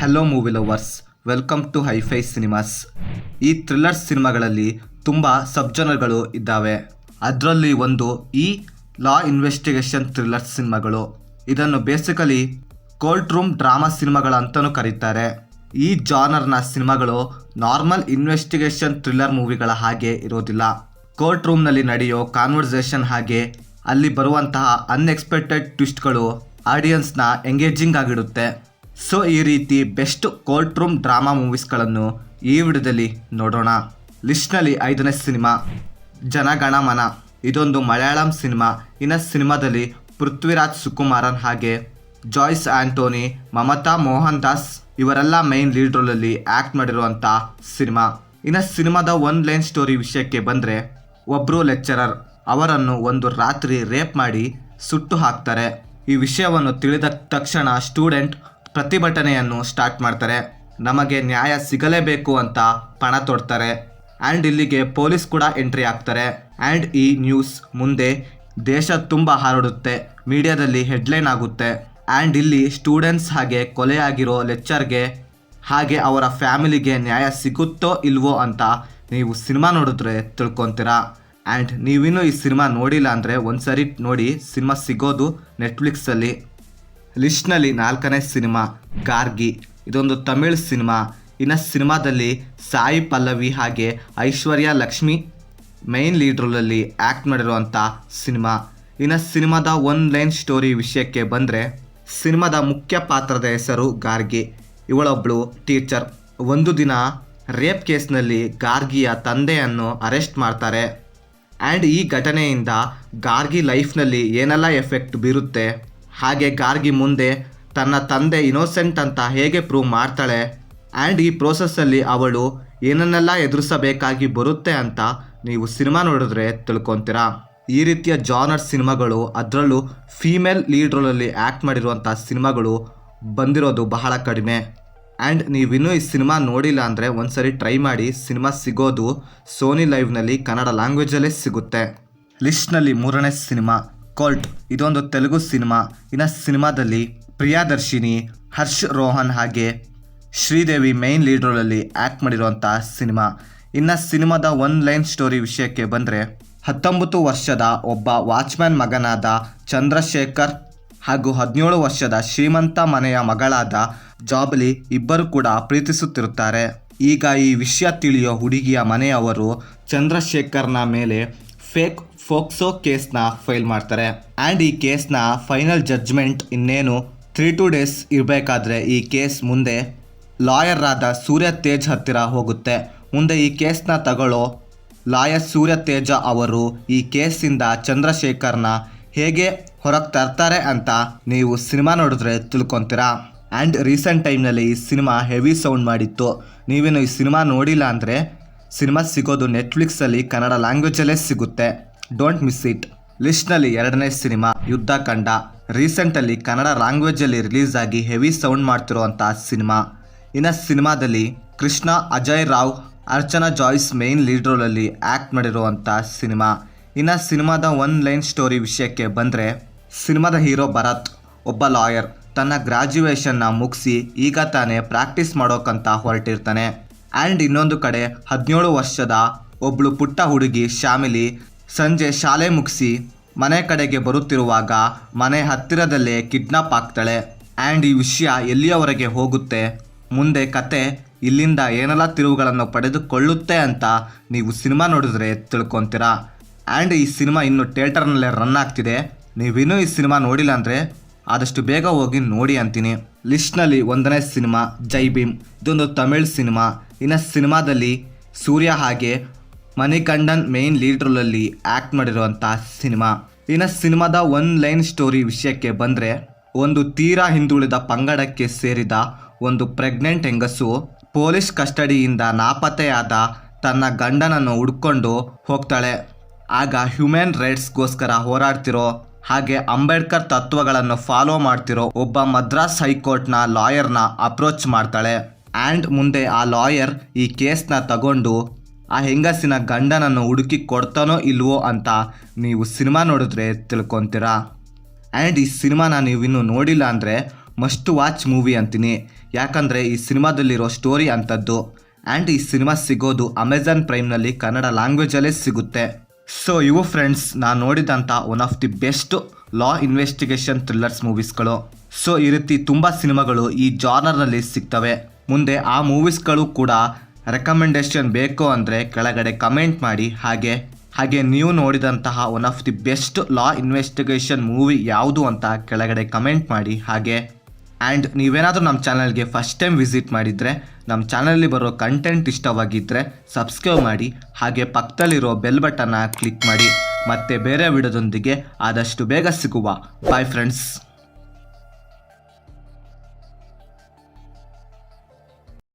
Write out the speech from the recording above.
Hello movie lovers, welcome to hifi cinemas. ಈ thriller ಸಿನಿಮಾಗಳಲ್ಲಿ ತುಂಬ ಸಬ್ಜನರ್ಗಳು ಇದ್ದಾವೆ. ಅದರಲ್ಲಿ ಒಂದು ಈ ಲಾ ಇನ್ವೆಸ್ಟಿಗೇಷನ್ ಥ್ರಿಲ್ಲರ್ ಸಿನಿಮಾಗಳು. ಇದನ್ನು ಬೇಸಿಕಲಿ ಕೋರ್ಟ್ ರೂಮ್ ಡ್ರಾಮಾ ಸಿನಿಮಾಗಳಂತಲೂ ಕರೀತಾರೆ. ಈ ಜಾನರ್ನ ಸಿನಿಮಾಗಳು ನಾರ್ಮಲ್ ಇನ್ವೆಸ್ಟಿಗೇಷನ್ ಥ್ರಿಲ್ಲರ್ ಮೂವಿಗಳ ಹಾಗೆ ಇರೋದಿಲ್ಲ. ಕೋರ್ಟ್ ರೂಮ್ನಲ್ಲಿ ನಡೆಯೋ ಕಾನ್ವರ್ಸೇಷನ್ ಹಾಗೆ ಅಲ್ಲಿ ಬರುವಂತಹ ಅನ್ಎಕ್ಸ್ಪೆಕ್ಟೆಡ್ ಟ್ವಿಸ್ಟ್ಗಳು ಆಡಿಯನ್ಸ್ನ ಎಂಗೇಜಿಂಗ್ ಆಗಿಡುತ್ತೆ. ಸೊ ಈ ರೀತಿ ಬೆಸ್ಟ್ ಕೋರ್ಟ್ ರೂಮ್ ಡ್ರಾಮಾ ಮೂವೀಸ್ಗಳನ್ನು ಈ ವಿಡಿಯೋದಲ್ಲಿ ನೋಡೋಣ. ಲಿಸ್ಟ್ನಲ್ಲಿ 5ನೇ ಸಿನಿಮಾ ಜನಗಣಮನ. ಇದೊಂದು ಮಲಯಾಳಂ ಸಿನಿಮಾ. ಇನ್ನು ಸಿನಿಮಾದಲ್ಲಿ ಪೃಥ್ವಿರಾಜ್ ಸುಕುಮಾರನ್ ಹಾಗೆ ಜಾಯ್ಸ್ ಆಂಟೋನಿ, ಮಮತಾ ಮೋಹನ್ ದಾಸ್ ಇವರೆಲ್ಲ ಮೈನ್ ಲೀಡ್ ರೋಲಲ್ಲಿ ಆ್ಯಕ್ಟ್ ಮಾಡಿರುವಂಥ ಸಿನಿಮಾ. ಇನ್ನು ಸಿನಿಮಾದ ಒನ್ ಲೈನ್ ಸ್ಟೋರಿ ವಿಷಯಕ್ಕೆ ಬಂದರೆ, ಒಬ್ಬರು ಲೆಕ್ಚರರ್ ಅವರನ್ನು ಒಂದು ರಾತ್ರಿ ರೇಪ್ ಮಾಡಿ ಸುಟ್ಟು ಹಾಕ್ತಾರೆ. ಈ ವಿಷಯವನ್ನು ತಿಳಿದ ತಕ್ಷಣ ಸ್ಟೂಡೆಂಟ್ ಪ್ರತಿಭಟನೆಯನ್ನು ಸ್ಟಾರ್ಟ್ ಮಾಡ್ತಾರೆ. ನಮಗೆ ನ್ಯಾಯ ಸಿಗಲೇಬೇಕು ಅಂತ ಪಣ ತೊಡ್ತಾರೆ. ಆ್ಯಂಡ್ ಇಲ್ಲಿಗೆ ಪೊಲೀಸ್ ಕೂಡ ಎಂಟ್ರಿ ಆಗ್ತಾರೆ. ಆ್ಯಂಡ್ ಈ ನ್ಯೂಸ್ ಮುಂದೆ ದೇಶ ತುಂಬ ಹರಡುತ್ತೆ, ಮೀಡಿಯಾದಲ್ಲಿ ಹೆಡ್ಲೈನ್ ಆಗುತ್ತೆ. ಆ್ಯಂಡ್ ಇಲ್ಲಿ ಸ್ಟೂಡೆಂಟ್ಸ್ ಹಾಗೆ ಕೊಲೆಯಾಗಿರೋ ಲೆಕ್ಚರ್ಗೆ ಹಾಗೆ ಅವರ ಫ್ಯಾಮಿಲಿಗೆ ನ್ಯಾಯ ಸಿಗುತ್ತೋ ಇಲ್ವೋ ಅಂತ ನೀವು ಸಿನಿಮಾ ನೋಡಿದ್ರೆ ತಿಳ್ಕೊತೀರಾ. ಆ್ಯಂಡ್ ನೀವಿನ್ನೂ ಈ ಸಿನಿಮಾ ನೋಡಿಲ್ಲ ಅಂದರೆ ಒಂದ್ಸರಿ ನೋಡಿ. ಸಿನಿಮಾ ಸಿಗೋದು ನೆಟ್ಫ್ಲಿಕ್ಸಲ್ಲಿ. ಲಿಸ್ಟ್ನಲ್ಲಿ 4ನೇ ಸಿನಿಮಾ ಗಾರ್ಗಿ. ಇದೊಂದು ತಮಿಳ್ ಸಿನಿಮಾ. ಇನ್ನು ಸಿನಿಮಾದಲ್ಲಿ ಸಾಯಿ ಪಲ್ಲವಿ ಹಾಗೆ ಐಶ್ವರ್ಯ ಲಕ್ಷ್ಮಿ ಮೈನ್ ಲೀಡ್ ರೋಲಲ್ಲಿ ಆ್ಯಕ್ಟ್ ಮಾಡಿರುವಂಥ ಸಿನಿಮಾ. ಇನ್ನು ಸಿನಿಮಾದ ಒನ್ ಲೈನ್ ಸ್ಟೋರಿ ವಿಷಯಕ್ಕೆ ಬಂದರೆ, ಸಿನಿಮಾದ ಮುಖ್ಯ ಪಾತ್ರದ ಹೆಸರು ಗಾರ್ಗಿ. ಇವಳೊಬ್ಬಳು ಟೀಚರ್. ಒಂದು ದಿನ ರೇಪ್ ಕೇಸ್ನಲ್ಲಿ ಗಾರ್ಗಿಯ ತಂದೆಯನ್ನು ಅರೆಸ್ಟ್ ಮಾಡ್ತಾರೆ. ಆ್ಯಂಡ್ ಈ ಘಟನೆಯಿಂದ ಗಾರ್ಗಿ ಲೈಫ್ನಲ್ಲಿ ಏನೆಲ್ಲ ಎಫೆಕ್ಟ್ ಬೀರುತ್ತೆ, ಹಾಗೆ ಗಾರ್ಗಿ ಮುಂದೆ ತನ್ನ ತಂದೆ ಇನೋಸೆಂಟ್ ಅಂತ ಹೇಗೆ ಪ್ರೂವ್ ಮಾಡ್ತಾಳೆ, ಆ್ಯಂಡ್ ಈ ಪ್ರೋಸೆಸ್ಸಲ್ಲಿ ಅವಳು ಏನನ್ನೆಲ್ಲ ಎದುರಿಸಬೇಕಾಗಿ ಬರುತ್ತೆ ಅಂತ ನೀವು ಸಿನಿಮಾ ನೋಡಿದ್ರೆ ತಿಳ್ಕೊತೀರಾ. ಈ ರೀತಿಯ ಜಾನರ್ ಸಿನಿಮಾಗಳು, ಅದರಲ್ಲೂ ಫೀಮೇಲ್ ಲೀಡ್ ರೋಲಲ್ಲಿ ಆ್ಯಕ್ಟ್ ಮಾಡಿರುವಂಥ ಸಿನಿಮಾಗಳು ಬಂದಿರೋದು ಬಹಳ ಕಡಿಮೆ. ಆ್ಯಂಡ್ ನೀವಿನ್ನೂ ಈ ಸಿನಿಮಾ ನೋಡಿಲ್ಲ ಅಂದರೆ ಒಂದ್ಸರಿ ಟ್ರೈ ಮಾಡಿ. ಸಿನಿಮಾ ಸಿಗೋದು ಸೋನಿ ಲೈವ್ನಲ್ಲಿ ಕನ್ನಡ ಲ್ಯಾಂಗ್ವೇಜಲ್ಲೇ ಸಿಗುತ್ತೆ. ಲಿಸ್ಟ್ನಲ್ಲಿ 3ನೇ ಸಿನಿಮಾ ಕೋಲ್ಟ್. ಇದೊಂದು ತೆಲುಗು ಸಿನಿಮಾ. ಇನ್ನು ಸಿನಿಮಾದಲ್ಲಿ ಪ್ರಿಯಾದರ್ಶಿನಿ, ಹರ್ಷ್ ರೋಹನ್ ಹಾಗೆ ಶ್ರೀದೇವಿ ಮೈನ್ ಲೀಡ್ ರೋಲಲ್ಲಿ ಆ್ಯಕ್ಟ್ ಮಾಡಿರುವಂಥ ಸಿನಿಮಾ. ಇನ್ನು ಸಿನಿಮಾದ ಒನ್ ಲೈನ್ ಸ್ಟೋರಿ ವಿಷಯಕ್ಕೆ ಬಂದರೆ, 19 ವರ್ಷದ ಒಬ್ಬ ವಾಚ್ಮ್ಯಾನ್ ಮಗನಾದ ಚಂದ್ರಶೇಖರ್ ಹಾಗೂ 17 ವರ್ಷದ ಶ್ರೀಮಂತ ಮನೆಯ ಮಗಳಾದ ಜಾಬಲಿ ಇಬ್ಬರು ಕೂಡ ಪ್ರೀತಿಸುತ್ತಿರುತ್ತಾರೆ. ಈಗ ಈ ವಿಷಯ ತಿಳಿಯೋ ಹುಡುಗಿಯ ಮನೆಯವರು ಚಂದ್ರಶೇಖರ್ನ ಮೇಲೆ ಫೇಕ್ ಫೋಕ್ಸೋ ಕೇಸ್ನ ಫೈಲ್ ಮಾಡ್ತಾರೆ. ಆ್ಯಂಡ್ ಈ ಕೇಸ್ನ ಫೈನಲ್ ಜಡ್ಜ್ಮೆಂಟ್ ಇನ್ನೇನು 3-2 ಡೇಸ್ ಇರಬೇಕಾದ್ರೆ ಈ ಕೇಸ್ ಮುಂದೆ ಲಾಯರ್ ಆದ ಸೂರ್ಯ ತೇಜ್ ಹತ್ತಿರ ಹೋಗುತ್ತೆ. ಮುಂದೆ ಈ ಕೇಸ್ನ ತಗೊಳ್ಳೋ ಲಾಯರ್ ಸೂರ್ಯ ತೇಜ ಅವರು ಈ ಕೇಸಿಂದ ಚಂದ್ರಶೇಖರ್ನ ಹೇಗೆ ಹೊರಗೆ ತರ್ತಾರೆ ಅಂತ ನೀವು ಸಿನಿಮಾ ನೋಡಿದ್ರೆ ತಿಳ್ಕೊತೀರಾ. ಆ್ಯಂಡ್ ರೀಸೆಂಟ್ ಟೈಮ್ನಲ್ಲಿ ಈ ಸಿನಿಮಾ ಹೆವಿ ಸೌಂಡ್ ಮಾಡಿತ್ತು. ನೀವೇನು ಈ ಸಿನಿಮಾ ನೋಡಿಲ್ಲ ಅಂದರೆ ಸಿನಿಮಾ ಸಿಗೋದು ನೆಟ್ಫ್ಲಿಕ್ಸಲ್ಲಿ ಕನ್ನಡ ಲ್ಯಾಂಗ್ವೇಜಲ್ಲೇ ಸಿಗುತ್ತೆ. Don't miss it. ಲಿಸ್ಟ್ನಲ್ಲಿ 2ನೇ ಸಿನಿಮಾ ಯುದ್ಧಕಾಂಡ. ರೀಸೆಂಟಲ್ಲಿ ಕನ್ನಡ ಲ್ಯಾಂಗ್ವೇಜಲ್ಲಿ ರಿಲೀಸ್ ಆಗಿ ಹೆವಿ ಸೌಂಡ್ ಮಾಡ್ತಿರುವಂಥ ಸಿನಿಮಾ. ಇನ್ನು ಸಿನಿಮಾದಲ್ಲಿ ಕೃಷ್ಣ, ಅಜಯ್ ರಾವ್, ಅರ್ಚನಾ ಜಾಯ್ಸ್ ಮೈನ್ ಲೀಡ್ ರೋಲಲ್ಲಿ ಆ್ಯಕ್ಟ್ ಮಾಡಿರುವಂಥ ಸಿನಿಮಾ. ಇನ್ನು ಸಿನಿಮಾದ ಒನ್ ಲೈನ್ ಸ್ಟೋರಿ ವಿಷಯಕ್ಕೆ ಬಂದರೆ, ಸಿನಿಮಾದ ಹೀರೋ ಭರತ್ ಒಬ್ಬ ಲಾಯರ್. ತನ್ನ ಗ್ರ್ಯಾಜುಯೇಷನ್ನ ಮುಗಿಸಿ ಈಗ ತಾನೇ ಪ್ರಾಕ್ಟೀಸ್ ಮಾಡೋಕ್ಕಂತ ಹೊರಟಿರ್ತಾನೆ. ಆ್ಯಂಡ್ ಇನ್ನೊಂದು ಕಡೆ 17 ವರ್ಷದ ಒಬ್ಬಳು ಪುಟ್ಟ ಹುಡುಗಿ ಶ್ಯಾಮಿಲಿ ಸಂಜೆ ಶಾಲೆ ಮುಗಿಸಿ ಮನೆ ಕಡೆಗೆ ಬರುತ್ತಿರುವಾಗ ಮನೆ ಹತ್ತಿರದಲ್ಲೇ ಕಿಡ್ನಾಪ್ ಆಗ್ತಾಳೆ. ಆ್ಯಂಡ್ ಈ ವಿಷಯ ಎಲ್ಲಿಯವರೆಗೆ ಹೋಗುತ್ತೆ, ಮುಂದೆ ಕತೆ ಇಲ್ಲಿಂದ ಏನೆಲ್ಲ ತಿರುವುಗಳನ್ನು ಪಡೆದುಕೊಳ್ಳುತ್ತೆ ಅಂತ ನೀವು ಸಿನಿಮಾ ನೋಡಿದ್ರೆ ತಿಳ್ಕೊತೀರಾ. ಆ್ಯಂಡ್ ಈ ಸಿನಿಮಾ ಇನ್ನು ಥಿಯೇಟರ್ನಲ್ಲೇ ರನ್ ಆಗ್ತಿದೆ. ನೀವಿನ್ನೂ ಈ ಸಿನಿಮಾ ನೋಡಿಲ್ಲ ಅಂದರೆ ಆದಷ್ಟು ಬೇಗ ಹೋಗಿ ನೋಡಿ ಅಂತೀನಿ. ಲಿಸ್ಟ್ನಲ್ಲಿ 1ನೇ ಸಿನಿಮಾ ಜೈ ಭೀಮ್. ಇದೊಂದು ತಮಿಳ್ ಸಿನಿಮಾ. ಇನ್ನು ಸಿನಿಮಾದಲ್ಲಿ ಸೂರ್ಯ ಹಾಗೆ ಮಣಿಕಂಡನ್ ಮೈನ್ ಲೀಡ್ ರೋಲಲ್ಲಿ ಆ್ಯಕ್ಟ್ ಮಾಡಿರುವಂಥ ಸಿನಿಮಾ. ಇನ್ನು ಸಿನಿಮಾದ ಒನ್ ಲೈನ್ ಸ್ಟೋರಿ ವಿಷಯಕ್ಕೆ ಬಂದರೆ, ಒಂದು ತೀರಾ ಹಿಂದುಳಿದ ಪಂಗಡಕ್ಕೆ ಸೇರಿದ ಒಂದು ಪ್ರೆಗ್ನೆಂಟ್ ಹೆಂಗಸು ಪೊಲೀಸ್ ಕಸ್ಟಡಿಯಿಂದ ನಾಪತ್ತೆಯಾದ ತನ್ನ ಗಂಡನನ್ನು ಹುಡ್ಕೊಂಡು ಹೋಗ್ತಾಳೆ. ಆಗ ಹ್ಯೂಮನ್ ರೈಟ್ಸ್ಗೋಸ್ಕರ ಹೋರಾಡ್ತಿರೋ ಹಾಗೆ ಅಂಬೇಡ್ಕರ್ ತತ್ವಗಳನ್ನು ಫಾಲೋ ಮಾಡ್ತಿರೋ ಒಬ್ಬ ಮದ್ರಾಸ್ ಹೈಕೋರ್ಟ್ನ ಲಾಯರ್ನ ಅಪ್ರೋಚ್ ಮಾಡ್ತಾಳೆ. ಆ್ಯಂಡ್ ಮುಂದೆ ಆ ಲಾಯರ್ ಈ ಕೇಸ್ನ ತಗೊಂಡು ಆ ಹೆಂಗಸಿನ ಗಂಡನನ್ನು ಹುಡುಕಿ ಕೊಡ್ತಾನೋ ಇಲ್ವೋ ಅಂತ ನೀವು ಸಿನಿಮಾ ನೋಡಿದ್ರೆ ತಿಳ್ಕೊತೀರಾ. ಆ್ಯಂಡ್ ಈ ಸಿನಿಮಾನ ನೀವು ಇನ್ನೂ ನೋಡಿಲ್ಲ ಅಂದರೆ ಮಸ್ಟ್ ವಾಚ್ ಮೂವಿ ಅಂತೀನಿ. ಯಾಕಂದರೆ ಈ ಸಿನಿಮಾದಲ್ಲಿರೋ ಸ್ಟೋರಿ ಅಂಥದ್ದು. ಆ್ಯಂಡ್ ಈ ಸಿನಿಮಾ ಸಿಗೋದು ಅಮೆಝಾನ್ ಪ್ರೈಮ್ನಲ್ಲಿ ಕನ್ನಡ ಲ್ಯಾಂಗ್ವೇಜಲ್ಲೇ ಸಿಗುತ್ತೆ. ಸೊ ಇವು ಫ್ರೆಂಡ್ಸ್ ನಾನು ನೋಡಿದಂಥ one of the best law investigation thrillers ಮೂವೀಸ್ಗಳು. ಸೊ ಈ ರೀತಿ ತುಂಬ ಸಿನಿಮಾಗಳು ಈ ಜಾನರ್ನಲ್ಲಿ ಸಿಗ್ತವೆ. ಮುಂದೆ ಆ ಮೂವೀಸ್ಗಳು ಕೂಡ ರೆಕಮೆಂಡೇಶನ್ ಬೇಕು ಅಂದರೆ ಕೆಳಗಡೆ ಕಮೆಂಟ್ ಮಾಡಿ. ಹಾಗೆ ನೀವು ನೋಡಿದಂತಹ one of the best law investigation movie ಯಾವುದು ಅಂತ ಕೆಳಗಡೆ ಕಮೆಂಟ್ ಮಾಡಿ. ಆ್ಯಂಡ್ ನೀವೇನಾದರೂ ನಮ್ಮ ಚಾನಲ್ಗೆ ಫಸ್ಟ್ ಟೈಮ್ ವಿಸಿಟ್ ಮಾಡಿದರೆ ನಮ್ಮ ಚಾನಲಲ್ಲಿ ಬರೋ ಕಂಟೆಂಟ್ ಇಷ್ಟವಾಗಿದ್ದರೆ ಸಬ್ಸ್ಕ್ರೈಬ್ ಮಾಡಿ. ಹಾಗೆ ಪಕ್ಕದಲ್ಲಿರೋ ಬೆಲ್ ಬಟನ್ನ ಕ್ಲಿಕ್ ಮಾಡಿ. ಮತ್ತೆ ಬೇರೆ ವಿಡಿಯೋದೊಂದಿಗೆ ಆದಷ್ಟು ಬೇಗ ಸಿಗುವ. Bye friends.